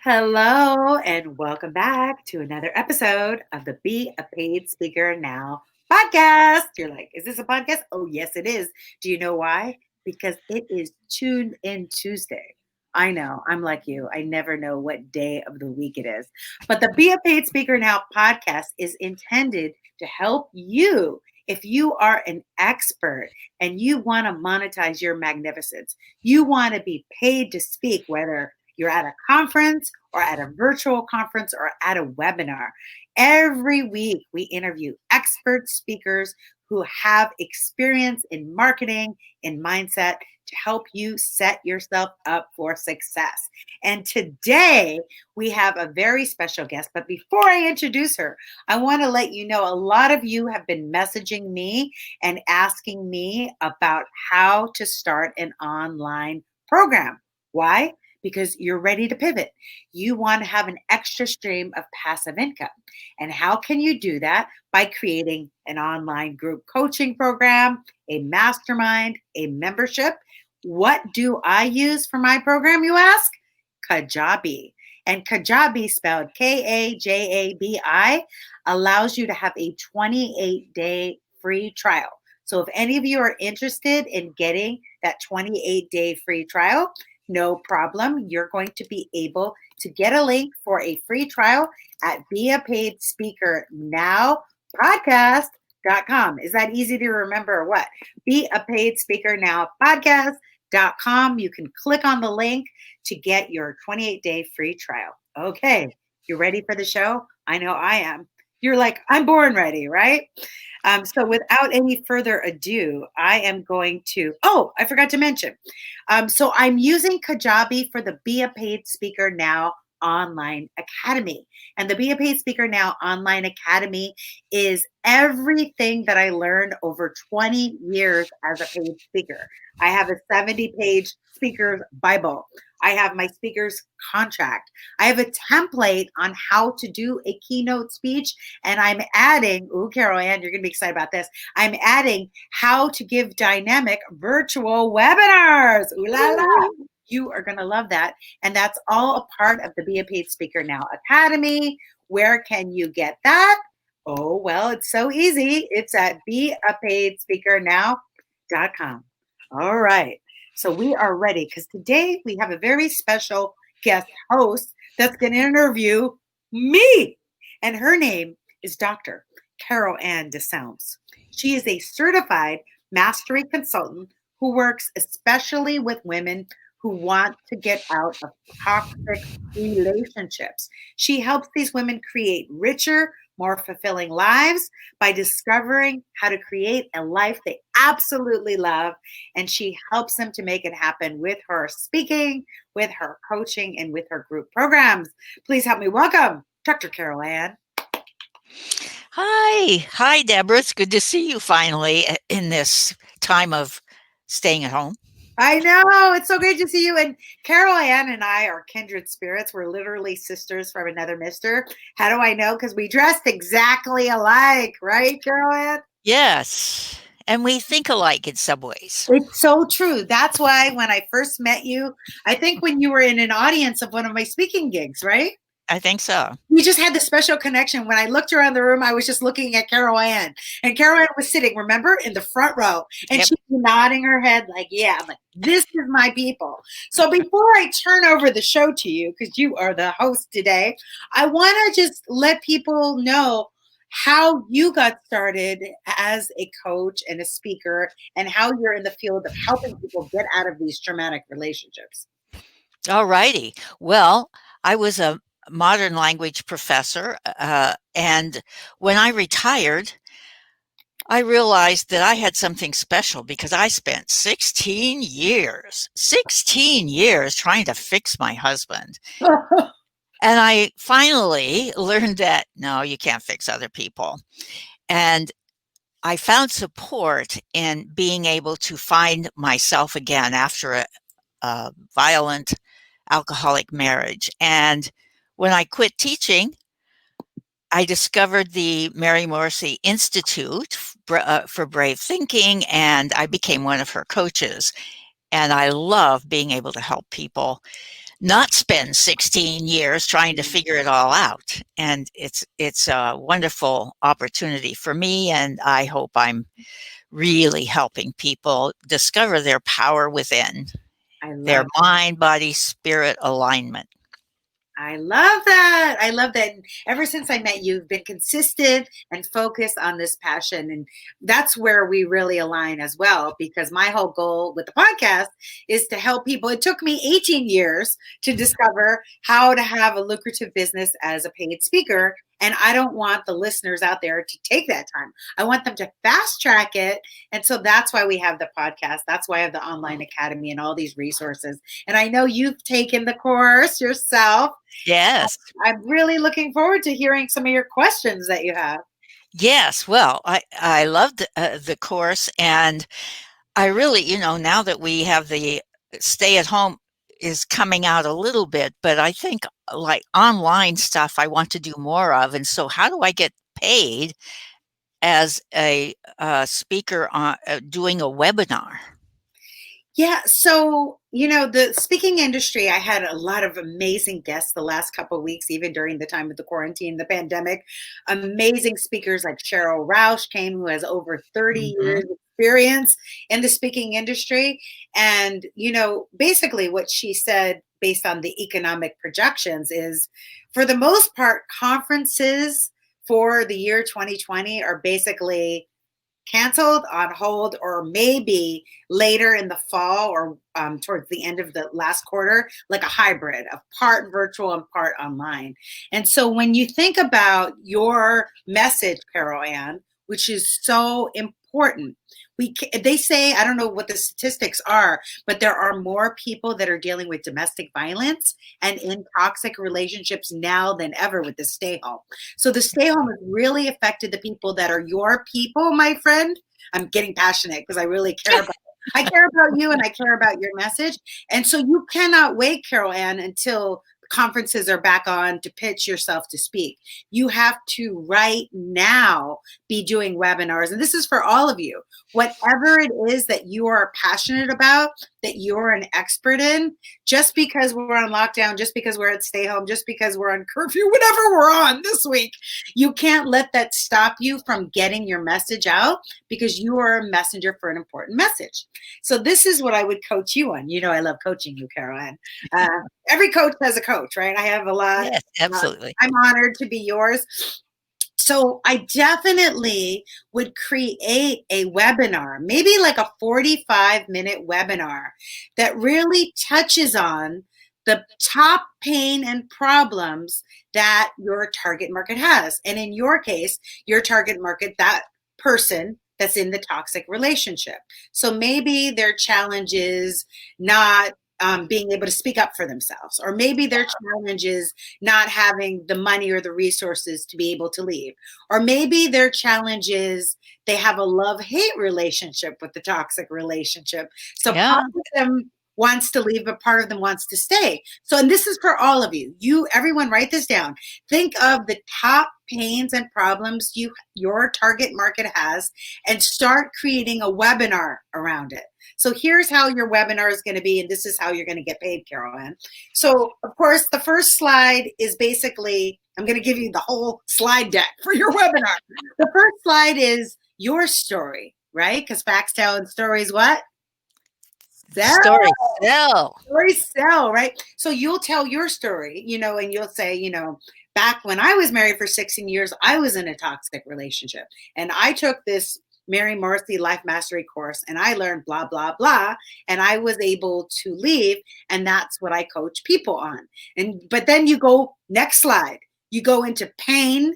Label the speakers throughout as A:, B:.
A: Hello, and welcome back to another episode of the Be a Paid Speaker Now podcast. You're like, is this a podcast? Oh, yes, it is. Do you know why? Because it is Tune In Tuesday. I know, I'm like you. I never know what day of the week it is. But the Be a Paid Speaker Now podcast is intended to help you if you are an expert and you want to monetize your magnificence. You want to be paid to speak, whether you're at a conference or at a virtual conference or at a webinar. Every week, we interview expert speakers who have experience in marketing and mindset to help you set yourself up for success. And today, we have a very special guest. But before I introduce her, I want to let you know a lot of you have been messaging me and asking me about how to start an online program. Why? Because you're ready to pivot. You want to have an extra stream of passive income. And how can you do that? By creating an online group coaching program, a mastermind, a membership. What do I use for my program, you ask? Kajabi. And Kajabi, spelled Kajabi, allows you to have a 28-day free trial. So if any of you are interested in getting that 28-day free trial, no problem. You're going to be able to get a link for a free trial at beapaidspeakernowpodcast.com. Is that easy to remember or what? Beapaidspeakernowpodcast.com. You can click on the link to get your 28-day free trial. Okay, you ready for the show? I know I am. You're like, I'm born ready, right? So without any further ado, I am going to, I forgot to mention. So I'm using Kajabi for the Be a Paid Speaker Now Online Academy. And the Be a Paid Speaker Now Online Academy is everything that I learned over 20 years as a paid speaker. I have a 70-page speaker's Bible. I have my speaker's contract. I have a template on how to do a keynote speech. And I'm adding, Carolann, you're going to be excited about this. I'm adding how to give dynamic virtual webinars. Ooh la la. You are going to love that. And that's all a part of the Be a Paid Speaker Now Academy. Where can you get that? Oh, well, it's so easy. It's at beapaidspeakernow.com. All right. So we are ready because today we have a very special guest host that's going to interview me. And her name is Dr. Carolann DeSelms. She is a certified mastery consultant who works especially with women who want to get out of toxic relationships. She helps these women create richer, more fulfilling lives by discovering how to create a life they absolutely love. And she helps them to make it happen with her speaking, with her coaching, and with her group programs. Please help me welcome Dr. Carolann.
B: Hi, Debra. It's good to see you finally in this time of staying at home.
A: I know. It's so great to see you. And Carolann and I are kindred spirits. We're literally sisters from another mister. How do I know? Because we dressed exactly alike, right, Carolann?
B: Yes. And we think alike in some ways.
A: It's so true. That's why when I first met you, I think when you were in an audience of one of my speaking gigs, right?
B: I think so.
A: We just had this special connection. When I looked around the room, I was just looking at Carolann. And Carolann was sitting, remember, in the front row. And
B: Yep.
A: she was nodding her head like, yeah, like, this is my people. So before I turn over the show to you, because you are the host today, I want to just let people know how you got started as a coach and a speaker and how you're in the field of helping people get out of these traumatic relationships.
B: All righty. Well, I was a modern language professor, and when I retired, I realized that I had something special because I spent 16 years trying to fix my husband. And I finally learned that, no, you can't fix other people. And I found support in being able to find myself again after a violent alcoholic marriage. And when I quit teaching, I discovered the Mary Morrissey Institute for Brave Thinking, and I became one of her coaches. And I love being able to help people not spend 16 years trying to figure it all out. And it's a wonderful opportunity for me, and I hope I'm really helping people discover their power within,
A: I
B: their
A: love
B: mind, body, spirit alignment.
A: I love that. I love that. And ever since I met you, you've been consistent and focused on this passion. And that's where we really align as well, because my whole goal with the podcast is to help people. It took me 18 years to discover how to have a lucrative business as a paid speaker. And I don't want the listeners out there to take that time. I want them to fast track it. And so that's why we have the podcast. That's why I have the online academy and all these resources. And I know you've taken the course yourself.
B: Yes.
A: I'm really looking forward to hearing some of your questions that you have.
B: Yes. Well, I loved the course, and I really, now that we have the stay at home is coming out a little bit, but I think like online stuff I want to do more of. And so, how do I get paid as a speaker on doing a webinar?
A: Yeah, so the speaking industry, I had a lot of amazing guests the last couple of weeks, even during the time of the quarantine, the pandemic. Amazing speakers like Cheryl Roush came, who has over 30
B: Hmm.
A: years experience in the speaking industry. And basically what she said based on the economic projections is, for the most part, conferences for the year 2020 are basically canceled, on hold, or maybe later in the fall or towards the end of the last quarter, like a hybrid of part virtual and part online. And so when you think about your message, Carolann, which is so important, they say, I don't know what the statistics are, but there are more people that are dealing with domestic violence and in toxic relationships now than ever with the stay home. So the stay home has really affected the people that are your people, my friend. I'm getting passionate because I really care about it. I care about you and I care about your message. And so you cannot wait, Carolann, until conferences are back on to pitch yourself to speak. You have to right now be doing webinars. And this is for all of you. Whatever it is that you are passionate about, that you're an expert in, just because we're on lockdown, just because we're at stay home, just because we're on curfew, whatever we're on this week, you can't let that stop you from getting your message out, because you are a messenger for an important message. So this is what I would coach you on. I love coaching you, Carolann. Every coach has a coach, right? I have a lot.
B: Yes, absolutely.
A: I'm honored to be yours. So I definitely would create a webinar, maybe like a 45-minute webinar that really touches on the top pain and problems that your target market has. And in your case, your target market, that person that's in the toxic relationship. So maybe their challenge is not being able to speak up for themselves, or maybe their challenge is not having the money or the resources to be able to leave, or maybe their challenge is they have a love-hate relationship with the toxic relationship. So
B: Yeah.
A: part of them wants to leave, but part of them wants to stay. So, and this is for all of you. Everyone, write this down. Think of the top pains and problems your target market has, and start creating a webinar around it. So here's how your webinar is going to be, and this is how you're going to get paid, Carolann. So, of course, the first slide is basically, I'm going to give you the whole slide deck for your webinar. The first slide is your story, right? Because facts tell and stories what?
B: Story sell.
A: Stories sell, right? So you'll tell your story, and you'll say, back when I was married for 16 years, I was in a toxic relationship. And I took this Mary Morrissey Life Mastery course and I learned blah, blah, blah. And I was able to leave. And that's what I coach people on. But then you go, next slide, you go into pain,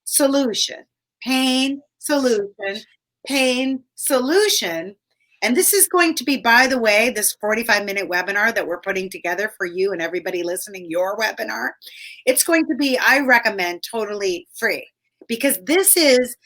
A: solution, pain, solution, pain, solution. And this is going to be, by the way, this 45-minute webinar that we're putting together for you and everybody listening, your webinar. It's going to be, I recommend, totally free, because this is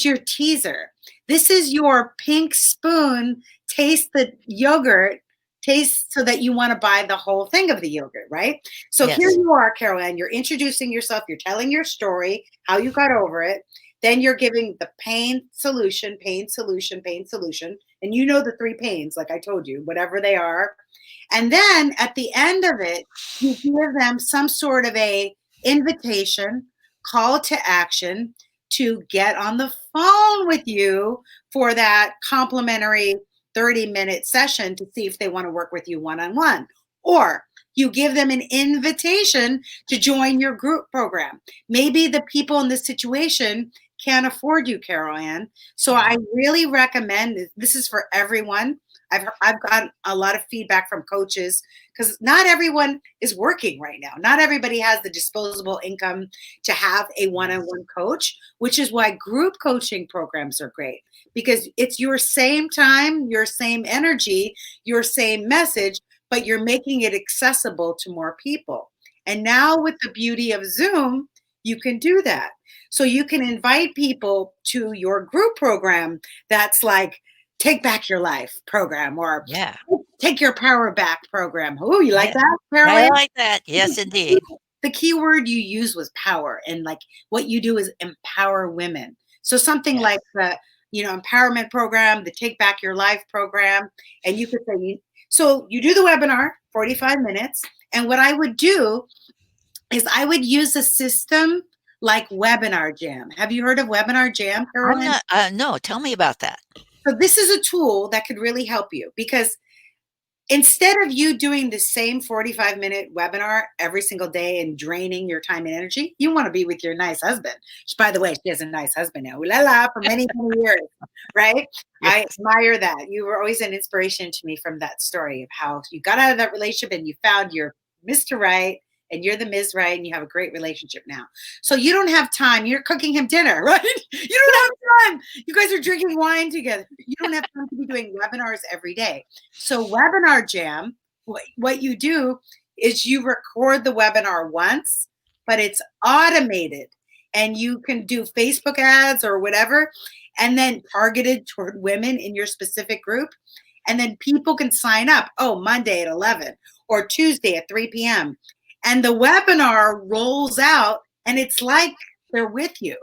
A: your teaser. This is your pink spoon, taste the yogurt, taste so that you want to buy the whole thing of the yogurt, right? So
B: Yes.
A: here you are, Carolann, you're introducing yourself, you're telling your story, how you got over it. Then you're giving the pain solution, pain solution, pain solution. And you know the three pains, like I told you, whatever they are. And then at the end of it, you give them some sort of a invitation, call to action to get on the phone with you for that complimentary 30-minute session to see if they want to work with you one-on-one. Or you give them an invitation to join your group program. Maybe the people in this situation can't afford you, Carolann. So I really recommend this is for everyone. I've gotten a lot of feedback from coaches because not everyone is working right now. Not everybody has the disposable income to have a one-on-one coach, which is why group coaching programs are great because it's your same time, your same energy, your same message, but you're making it accessible to more people. And now with the beauty of Zoom, you can do that. So you can invite people to your group program that's like Take Back Your Life program or Take Your Power Back program. Oh, you like that, Carolann?
B: I like that. Yes, indeed.
A: The key word you use was power, and like what you do is empower women. So something like the empowerment program, the Take Back Your Life program, and you could say, so you do the webinar, 45 minutes, and what I would do is I would use a system like Webinar Jam. Have you heard of Webinar Jam, Carolann?
B: No, tell me about that.
A: So this is a tool that could really help you because instead of you doing the same 45-minute webinar every single day and draining your time and energy, you want to be with your nice husband. Which, by the way, she has a nice husband now. Ooh la la, for many, many years, right? Yes. I admire that. You were always an inspiration to me from that story of how you got out of that relationship and you found your Mr. Right and you're the Ms. Right and you have a great relationship now. So you don't have time. You're cooking him dinner, right? You don't have time. You guys are drinking wine together. You don't have time to be doing webinars every day. So Webinar Jam, what you do is you record the webinar once, but it's automated and you can do Facebook ads or whatever, and then targeted toward women in your specific group. And then people can sign up, Monday at 11 or Tuesday at 3 p.m. And the webinar rolls out and it's like they're with you.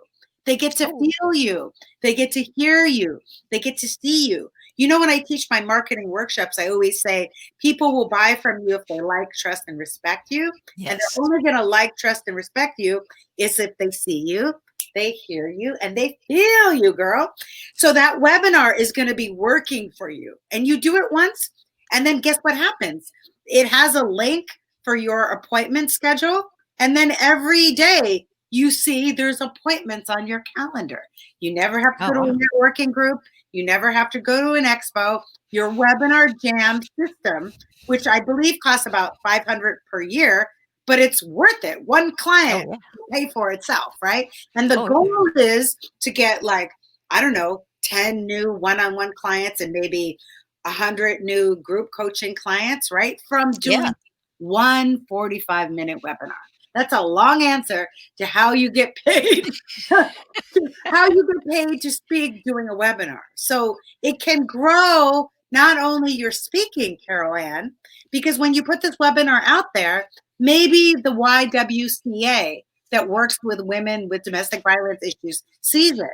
A: They get to feel you. They get to hear you. They get to see you. You know, when I teach my marketing workshops, I always say people will buy from you if they like, trust, and respect you. Yes. And they're only going to like, trust, and respect you is if they see you, they hear you, and they feel you, girl. So that webinar is going to be working for you. And you do it once, and then guess what happens? It has a link for your appointment schedule. And then every day you see there's appointments on your calendar. You never have to go to a networking group. You never have to go to an expo. Your Webinar Jam system, which I believe costs about $500 per year, but it's worth it. One client will pay for itself, right? And the goal is to get 10 new one-on-one clients and maybe 100 new group coaching clients, right? From doing one 45-minute webinar. That's a long answer to how you get paid, how you get paid to speak doing a webinar. So it can grow not only your speaking, Carolann, because when you put this webinar out there, maybe the YWCA that works with women with domestic violence issues sees it.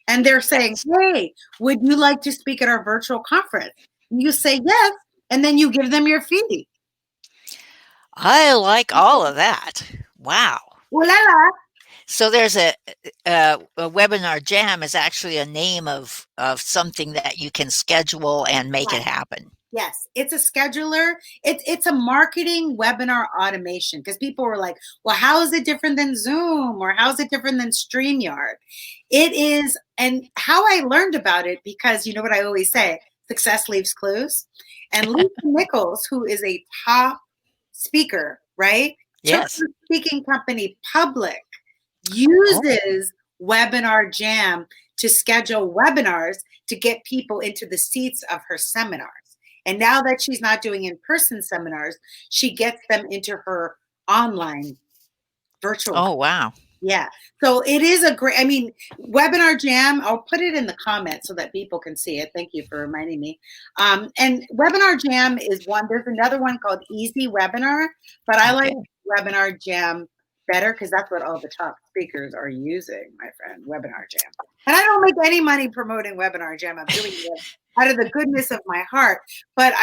A: And they're saying, hey, would you like to speak at our virtual conference? And you say yes, and then you give them your fee.
B: I like all of that. Wow.
A: Ooh la la.
B: So there's a Webinar Jam is actually a name of something that you can schedule and make it happen.
A: Yes, it's a scheduler. It's a marketing webinar automation because people were like, well, how is it different than Zoom or how is it different than StreamYard? It is, and how I learned about it, because you know what I always say, success leaves clues. And Lisa Nichols, who is a top speaker, right?
B: Yes.
A: Her speaking company Public uses Webinar Jam to schedule webinars to get people into the seats of her seminars. And now that she's not doing in-person seminars, she gets them into her online virtual.
B: Oh, wow.
A: Yeah. So it is a great, Webinar Jam, I'll put it in the comments so that people can see it. Thank you for reminding me. And Webinar Jam is one. There's another one called Easy Webinar, but I like Webinar Jam better because that's what all the top speakers are using, my friend, Webinar Jam. And I don't make any money promoting Webinar Jam. I'm doing it out of the goodness of my heart. But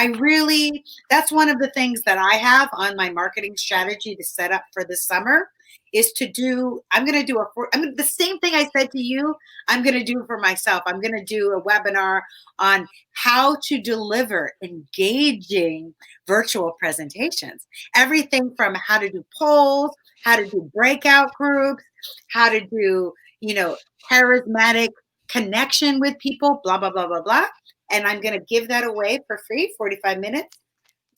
A: that's one of the things that I have on my marketing strategy to set up for this summer is I'm going to do the same thing I said to you, I'm going to do for myself. I'm going to do a webinar on how to deliver engaging virtual presentations. Everything from how to do polls, how to do breakout groups, how to do, charismatic connection with people, blah, blah, blah, blah, blah. And I'm going to give that away for free, 45 minutes.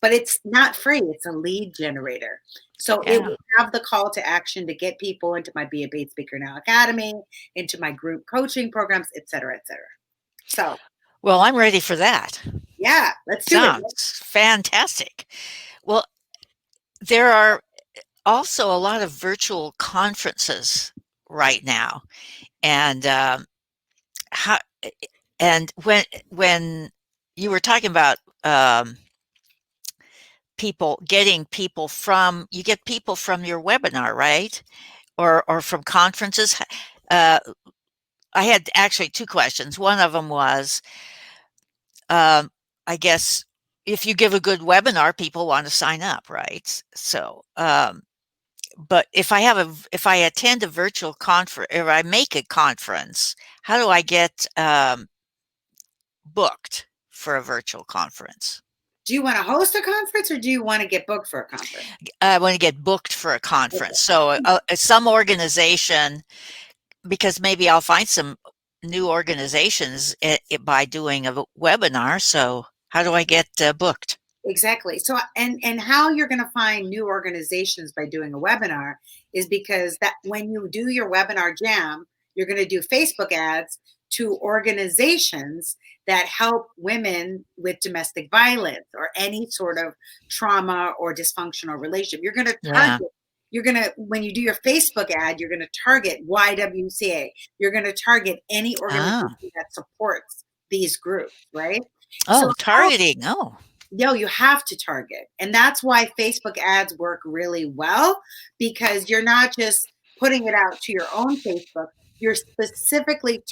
A: But it's not free. It's a lead generator. So it will have the call to action to get people into my Be a Paid Speaker Now Academy, into my group coaching programs, et cetera, et cetera. So.
B: Well, I'm ready for that.
A: Yeah, let's do it.
B: Sounds fantastic. Well, there are also a lot of virtual conferences right now. And when you were talking about you get people from your webinar, right? Or from conferences. I had actually two questions. One of them was, I guess if you give a good webinar, people want to sign up, right? So, but if I attend a virtual conference or I make a conference, how do I get booked for a virtual conference?
A: Do you want to host a conference or do you want to get booked for a conference?
B: I want to get booked for a conference. So some organization, because maybe I'll find some new organizations by doing a webinar. So how do I get booked?
A: Exactly. So, and how you're going to find new organizations by doing a webinar is because that when you do your webinar jam, you're going to do Facebook ads to organizations that help women with domestic violence or any sort of trauma or dysfunctional relationship. You're going to target, when you do your Facebook ad, you're going to target YWCA. You're going to target any organization that supports these groups, right?
B: Oh, so targeting.
A: You have to target. And that's why Facebook ads work really well, because you're not just putting it out to your own Facebook, you're specifically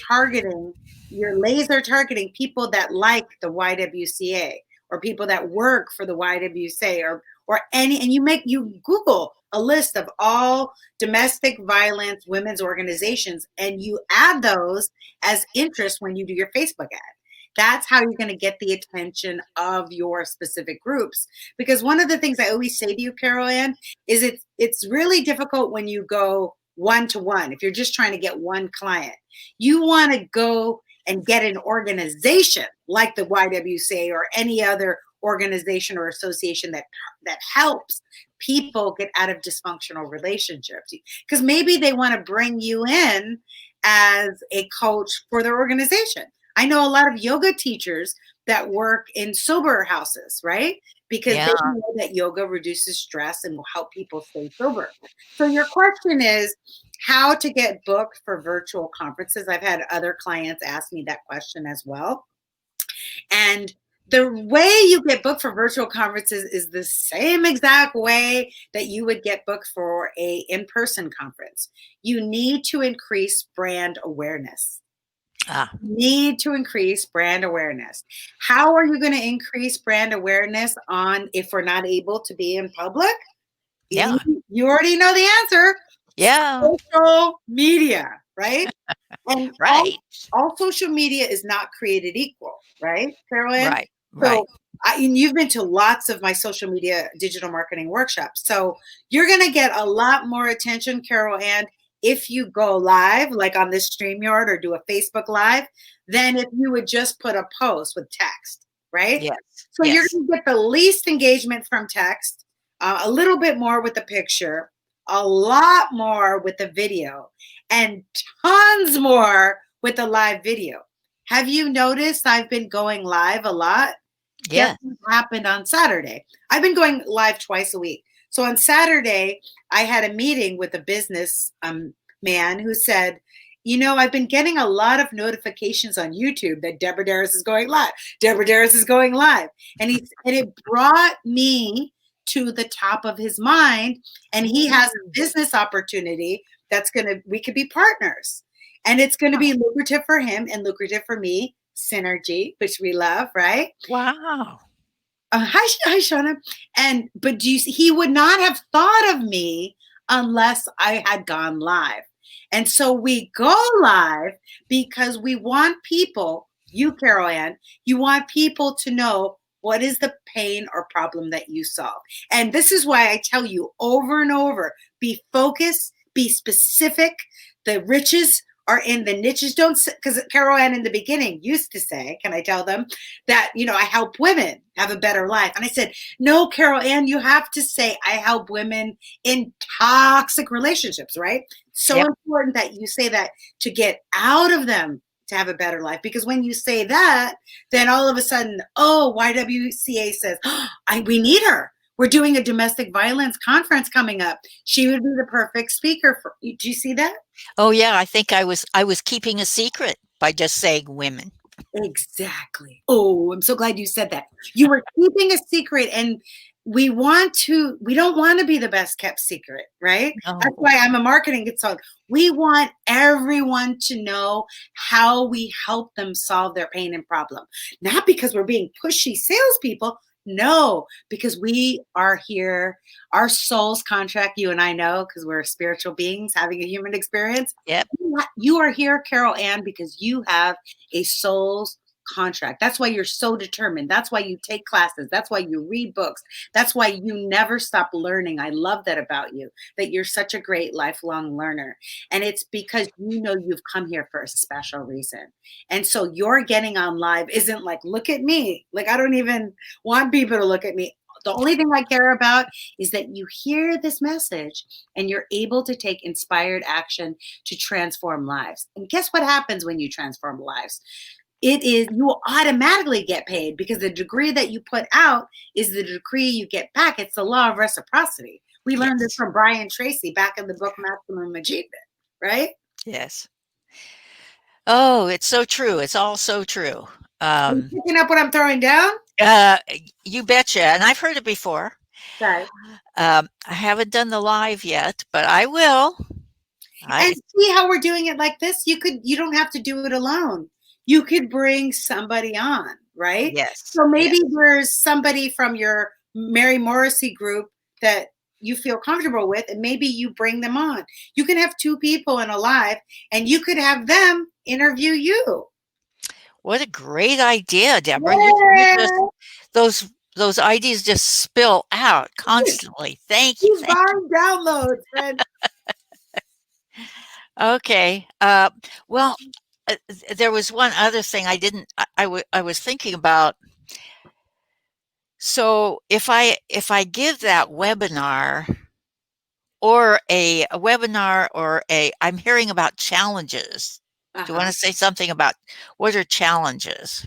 A: you're laser targeting people that like the YWCA or people that work for the YWCA and you Google a list of all domestic violence women's organizations and you add those as interest when you do your Facebook ad. That's how you're going to get the attention of your specific groups. Because one of the things I always say to you, Carolann, is it's really difficult when you go one-to-one. If you're just trying to get one client, you want to go and get an organization like the YWCA or any other organization or association that helps people get out of dysfunctional relationships. Because maybe they want to bring you in as a coach for their organization. I know a lot of yoga teachers that work in sober houses, right? Because they know that yoga reduces stress and will help people stay sober. So your question is how to get booked for virtual conferences. I've had other clients ask me that question as well. And the way you get booked for virtual conferences is the same exact way that you would get booked for a in-person conference. You need to increase brand awareness. Need to increase brand awareness. How are you going to increase brand awareness if we're not able to be in public? You already know the answer. Social media, right? And all social media is not created equal, right, Carolann?
B: Right.
A: So you've been to lots of my social media digital marketing workshops. So you're going to get a lot more attention, Carolann, if you go live, like on this StreamYard or do a Facebook Live, than if you would just put a post with text, right?
B: Yes.
A: So you're going to get the least engagement from text, a little bit more with the picture, a lot more with the video, and tons more with the live video. Have you noticed I've been going live a lot?
B: Yeah.
A: Guess what happened on Saturday? I've been going live twice a week. So on Saturday, I had a meeting with a business man who said, I've been getting a lot of notifications on YouTube that Deborah Deras is going live. Deborah Deras is going live. And it brought me to the top of his mind. And he has a business opportunity we could be partners. And it's going to
B: Oh,
A: be lucrative for him and lucrative for me. Synergy, which we love, right?
B: wow.
A: Hi, Shauna. And but do you see, he would not have thought of me unless I had gone live. And so we go live because we want people, you, Carolann, you want people to know what is the pain or problem that you solve. And this is why I tell you over and over, be focused, be specific. The riches are in the niches. Don't, because Carolann in the beginning used to say, can I tell them that, I help women have a better life. And I said, no, Carolann, you have to say, I help women in toxic relationships, right? So
B: Yep.
A: important that you say that to get out of them to have a better life. Because when you say that, then all of a sudden, YWCA says, we need her. We're doing a domestic violence conference coming up. She would be the perfect speaker for you. Do you see that?
B: Oh yeah, I think I was keeping a secret by just saying women.
A: Exactly. Oh, I'm so glad you said that. You were keeping a secret, and we don't want to be the best kept secret, right? That's
B: No.
A: why I'm a marketing consultant. We want everyone to know how we help them solve their pain and problem. Not because we're being pushy salespeople. No, because we are here. Our soul's contract, you and I know, because we're spiritual beings having a human experience.
B: Yep.
A: You are here, Carolann, because you have a soul's contract. That's why you're so determined. That's why you take classes. That's why you read books. That's why you never stop learning. I love that about you, that you're such a great lifelong learner. And it's because you know you've come here for a special reason. And so your getting on live isn't like, look at me. Like, I don't even want people to look at me. The only thing I care about is that you hear this message and you're able to take inspired action to transform lives. And guess what happens when you transform lives? You will automatically get paid because the degree that you put out is the degree you get back. It's the law of reciprocity. We learned this
B: Yes.
A: from Brian Tracy back in the book Maximum Achievement, right?
B: Yes. Oh, it's so true. It's all so true.
A: Are you
B: Um,
A: picking up what I'm throwing down?
B: uh, you betcha. And I've heard it before.
A: Okay.
B: I haven't done the live yet, but I will.
A: And
B: I
A: see how we're doing it like this? You don't have to do it alone. You could bring somebody on, right?
B: Yes.
A: So
B: Yes.
A: maybe there's somebody from your Mary Morrissey group that you feel comfortable with, and maybe you bring them on. You can have two people in a live, and you could have them interview you.
B: What a great idea, Deborah. You just
A: Yeah.
B: those ideas just spill out constantly. Thank you. Thank you.
A: Divine downloads, friend.
B: Okay. Well, there was one other thing I was thinking about. So if I give that webinar or a webinar or I'm hearing about challenges. Do you want
A: Uh-huh.
B: to say something about what are challenges?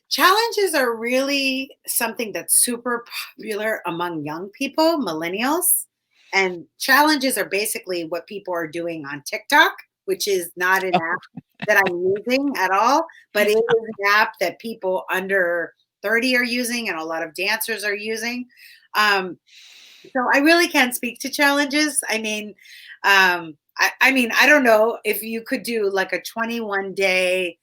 A: Challenges are really something that's super popular among young people, millennials. And challenges are basically what people are doing on TikTok, which is not an app that I'm using at all, but it is an app that people under 30 are using and a lot of dancers are using. So I really can't speak to challenges. I don't know if you could do like a 21-day.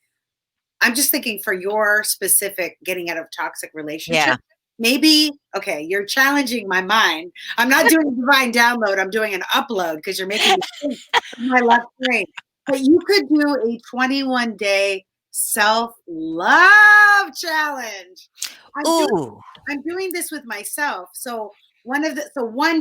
A: I'm just thinking for your specific getting out of toxic relationship.
B: Yeah.
A: Maybe, okay, you're challenging my mind. I'm not doing a divine download. I'm doing an upload because you're making me think of my left brain. But you could do a 21-day self-love challenge. I'm doing
B: Ooh.
A: I'm doing this with myself. So one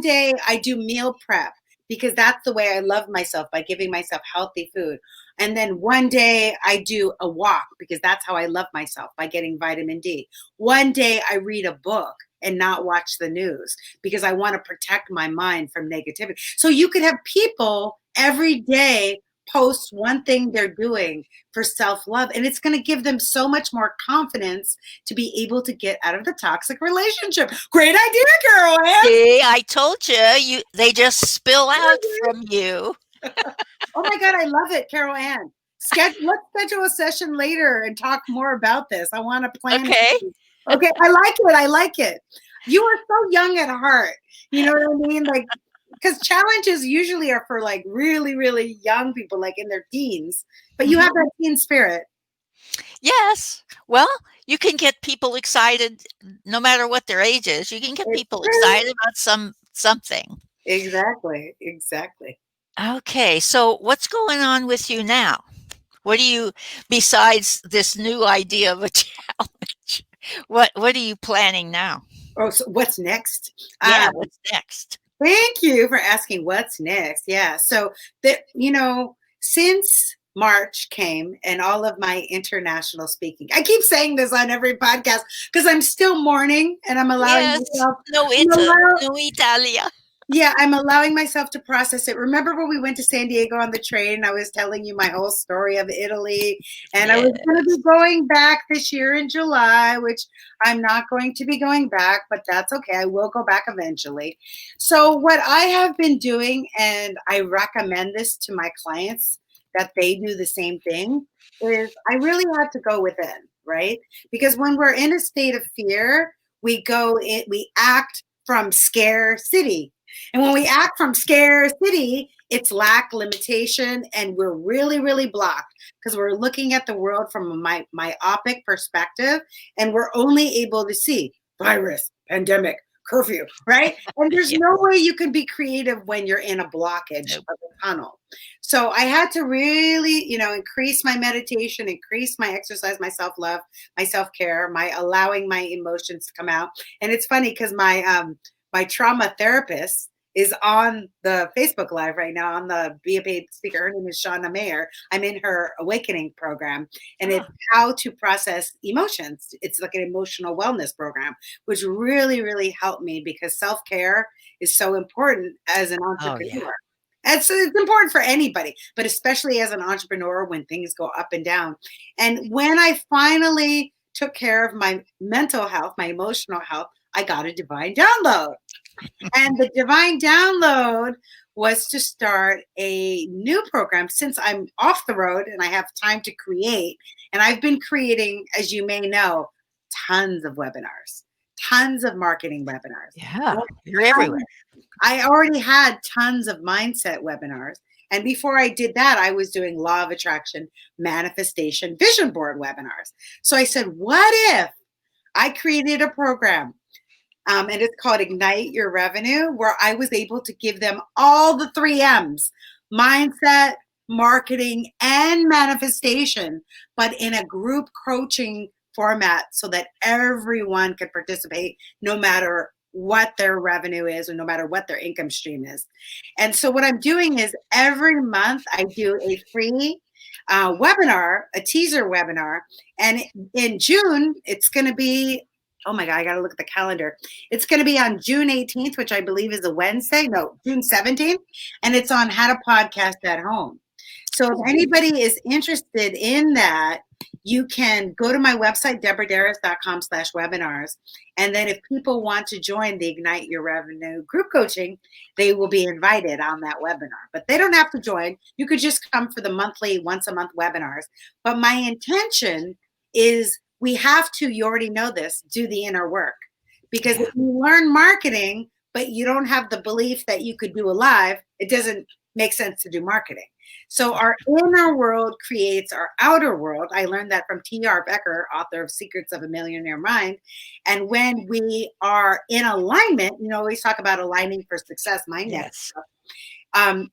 A: day I do meal prep because that's the way I love myself, by giving myself healthy food. And then one day I do a walk because that's how I love myself, by getting vitamin D. One day I read a book and not watch the news because I want to protect my mind from negativity. So you could have people every day post one thing they're doing for self-love, and it's going to give them so much more confidence to be able to get out of the toxic relationship. Great idea, Carolann.
B: See, I told you, they just spill out from you.
A: Oh my God, I love it, Carolann. Let's schedule a session later and talk more about this. I want to plan
B: Okay.
A: it. Okay, I like it. I like it. You are so young at heart. You know what I mean? Like, because challenges usually are for like really, really young people, like in their teens. But you
B: Mhm.
A: have that teen spirit.
B: Yes. Well, you can get people excited no matter what their age is. You can get
A: It's
B: people
A: true.
B: excited about something.
A: Exactly. Exactly.
B: Okay, so what's going on with you now? What do you, besides this new idea of a challenge, what are you planning now?
A: Oh, so what's next?
B: Yeah, what's next?
A: Thank you for asking what's next. Yeah. So since March came and all of my international speaking, I keep saying this on every podcast because I'm still mourning and I'm allowing
B: Yes,
A: myself,
B: no
A: I'm
B: Ita
A: allow-
B: no Italia.
A: yeah, I'm allowing myself to process it. Remember when we went to San Diego on the train and I was telling you my whole story of Italy, and I
B: Yeah.
A: was going to be going back this year in July, which I'm not going to be going back, but that's okay. I will go back eventually. So what I have been doing, and I recommend this to my clients that they do the same thing, is I really had to go within, right? Because when we're in a state of fear, we act from scarcity, and when we act from scarcity, it's lack, limitation, and we're really, really blocked because we're looking at the world from a myopic perspective, and we're only able to see virus, pandemic, curfew, right? And there's
B: Yeah.
A: no way you can be creative when you're in a blockage
B: Nope.
A: of a tunnel. So I had to really, increase my meditation, increase my exercise, my self-love, my self-care, my allowing my emotions to come out. And it's funny because my trauma therapist is on the Facebook Live right now on the Be a Paid Speaker. Her name is Shauna Mayer. I'm in her awakening program, and it's how to process emotions. It's like an emotional wellness program, which really, really helped me because self-care is so important as an
B: Oh, yeah.
A: entrepreneur. It's important for anybody, but especially as an entrepreneur when things go up and down. And when I finally took care of my mental health, my emotional health, I got a divine download. And the divine download was to start a new program since I'm off the road and I have time to create. And I've been creating, as you may know, tons of webinars, tons of marketing webinars.
B: Yeah, you're everywhere.
A: I already had tons of mindset webinars. And before I did that, I was doing law of attraction, manifestation, vision board webinars. So I said, what if I created a program, and it's called Ignite Your Revenue, where I was able to give them all the 3 M's: mindset, marketing, and manifestation, but in a group coaching format so that everyone could participate no matter what their revenue is or no matter what their income stream is. And so what I'm doing is every month I do a free webinar, a teaser webinar. And in June, it's going to be, oh my God, I got to look at the calendar. It's going to be on June 18th, which I believe is a Wednesday. No, June 17th. And it's on how to podcast at home. So if anybody is interested in that, you can go to my website, deborahderas.com/webinars. And then if people want to join the Ignite Your Revenue group coaching, they will be invited on that webinar. But they don't have to join. You could just come for the monthly, once a month webinars. But my intention is we have to, you already know this, do the inner work. Because
B: Yeah.
A: if you learn marketing, but you don't have the belief that you could do a live, it doesn't make sense to do marketing. So our inner world creates our outer world. I learned that from T.R. Becker, author of Secrets of a Millionaire Mind. And when we are in alignment, always talk about aligning for success, mindset.
B: Yes.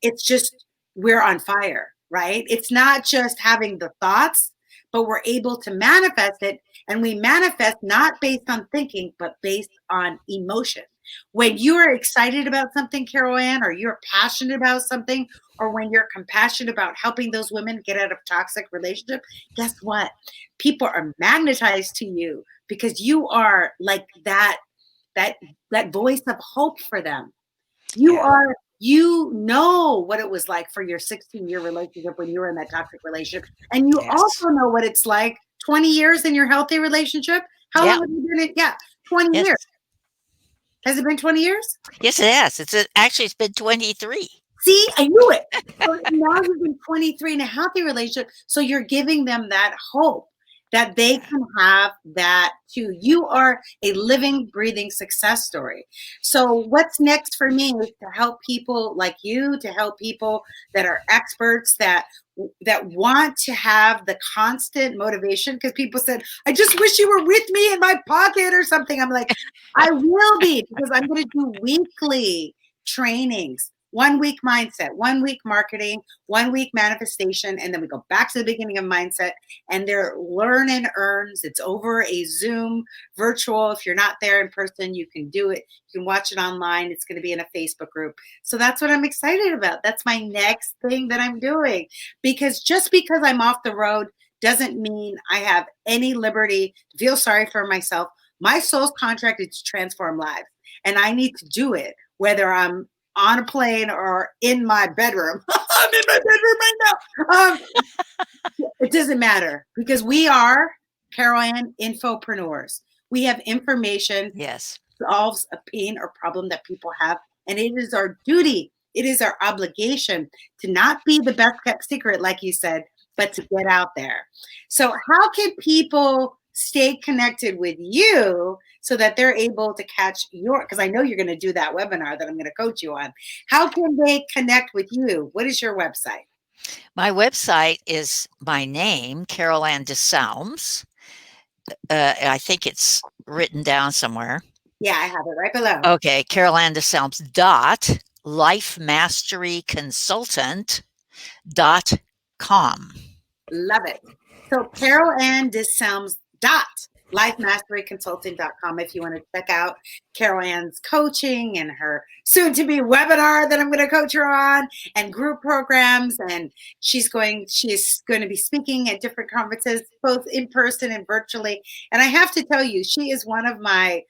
A: It's just we're on fire, right? It's not just having the thoughts, but we're able to manifest it. And we manifest not based on thinking, but based on emotion. When you are excited about something, Carolann, or you're passionate about something, or when you're compassionate about helping those women get out of toxic relationship, guess what? People are magnetized to you because you are like that voice of hope for them.
B: Yeah.
A: You know what it was like for your 16-year relationship when you were in that toxic relationship. And you
B: Yes.
A: also know what it's like 20 years in your healthy relationship. How
B: Yeah.
A: long have you been in? Yeah, 20
B: Yes.
A: years. Has it been 20 years?
B: Yes, it has. Actually, it's been 23.
A: See, I knew it. So now you've been 23 in a healthy relationship. So you're giving them that hope. that they
B: Yeah.
A: can have that too. You are a living, breathing success story. So what's next for me is to help people like you, to help people that are experts, that want to have the constant motivation, because people said, I just wish you were with me in my pocket or something. I'm like, I will be, because I'm going to do weekly trainings, 1 week mindset, 1 week marketing, 1 week manifestation, and then we go back to the beginning of mindset, and they're learn and earns. It's over a Zoom virtual. If you're not there in person, you can do it. You can watch it online. It's going to be in a Facebook group. So that's what I'm excited about. That's my next thing that I'm doing, because just because I'm off the road doesn't mean I have any liberty to feel sorry for myself. My soul's contract is to transform lives, and I need to do it whether I'm on a plane or in my bedroom. I'm in my bedroom right now. It doesn't matter, because we are, Carolann, infopreneurs. We have information
B: Yes.
A: that solves a pain or problem that people have. And it is our duty, it is our obligation to not be the best kept secret, like you said, but to get out there. So, how can people stay connected with you so that they're able to catch your, because I know you're going to do that webinar that I'm going to coach you on. How can they connect with you? What is your website?
B: My website is my name, Carolann DeSelms. I think it's written down somewhere.
A: Yeah, I have it right below.
B: Okay, Carolann DeSelms dot lifemasteryconsultant.com.
A: Love it. So Carolann DeSelms dot lifemasteryconsulting.com if you want to check out Carolann's coaching and her soon to be webinar that I'm going to coach her on, and group programs. And she's going to be speaking at different conferences, both in person and virtually. And I have to tell you, she is one of my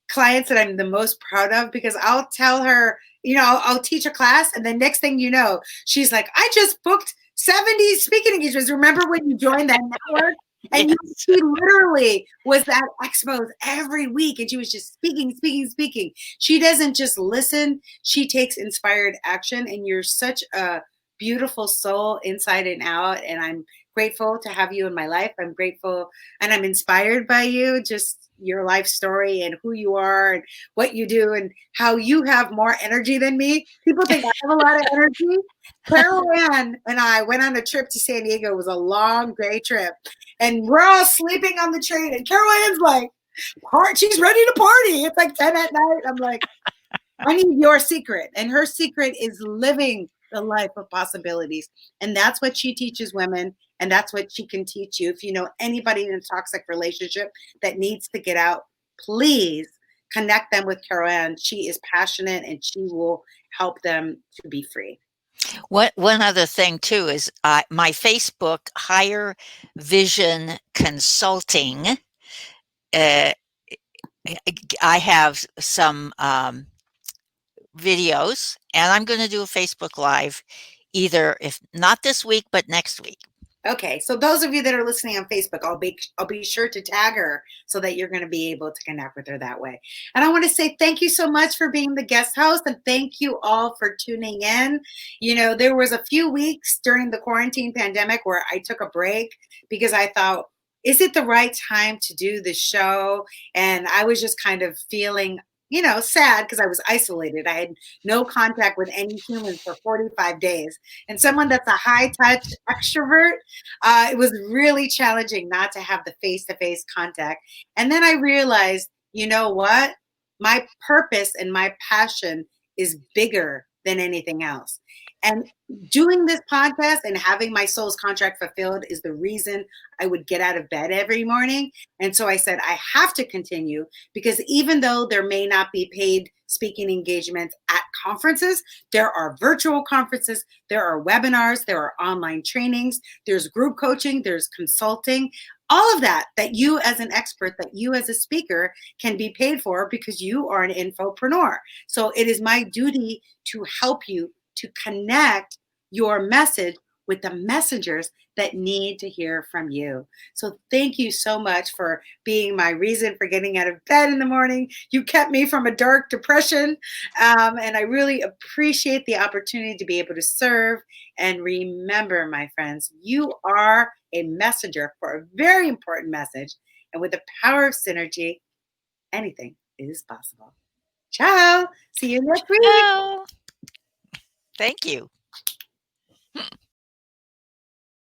A: clients that I'm the most proud of, because I'll tell her, I'll teach a class, and the next thing you know, she's like, I just booked 70 speaking engagements. Remember when you joined that network? And
B: Yes.
A: she literally was at expos every week, and she was just speaking, speaking, speaking. She doesn't just listen, she takes inspired action, and you're such a beautiful soul inside and out. And I'm grateful to have you in my life. I'm grateful and I'm inspired by you, just your life story and who you are and what you do and how you have more energy than me. People think I have a lot of energy. Carolann and I went on a trip to San Diego. It was a long day trip, and we're all sleeping on the train, and Carolann's like, she's ready to party. It's like 10 at night. I'm like, I need your secret. And her secret is living the life of possibilities. And that's what she teaches women. And that's what she can teach you. If you know anybody in a toxic relationship that needs to get out, please connect them with Carolann. She is passionate, and she will help them to be free.
B: One other thing too is my Facebook Higher Vision Consulting. I have some videos, and I'm going to do a Facebook Live, either if not this week, but next week.
A: Okay, so those of you that are listening on Facebook, I'll be sure to tag her so that you're going to be able to connect with her that way. And I want to say thank you so much for being the guest host, and thank you all for tuning in. There was a few weeks during the quarantine pandemic where I took a break because I thought, is it the right time to do the show? And I was just kind of feeling sad because I was isolated. I had no contact with any humans for 45 days. And someone that's a high touch extrovert, it was really challenging not to have the face to face contact. And then I realized, you know what? My purpose and my passion is bigger than anything else. And doing this podcast and having my soul's contract fulfilled is the reason I would get out of bed every morning. And so I said, I have to continue, because even though there may not be paid speaking engagements at conferences, there are virtual conferences, there are webinars, there are online trainings, there's group coaching, there's consulting, all of that you as an expert, that you as a speaker can be paid for, because you are an infopreneur. So it is my duty to help you to connect your message with the messengers that need to hear from you. So thank you so much for being my reason for getting out of bed in the morning. You kept me from a dark depression. And I really appreciate the opportunity to be able to serve. And remember, my friends, you are a messenger for a very important message. And with the power of synergy, anything is possible. Ciao. See you next week.
B: Oh, thank you.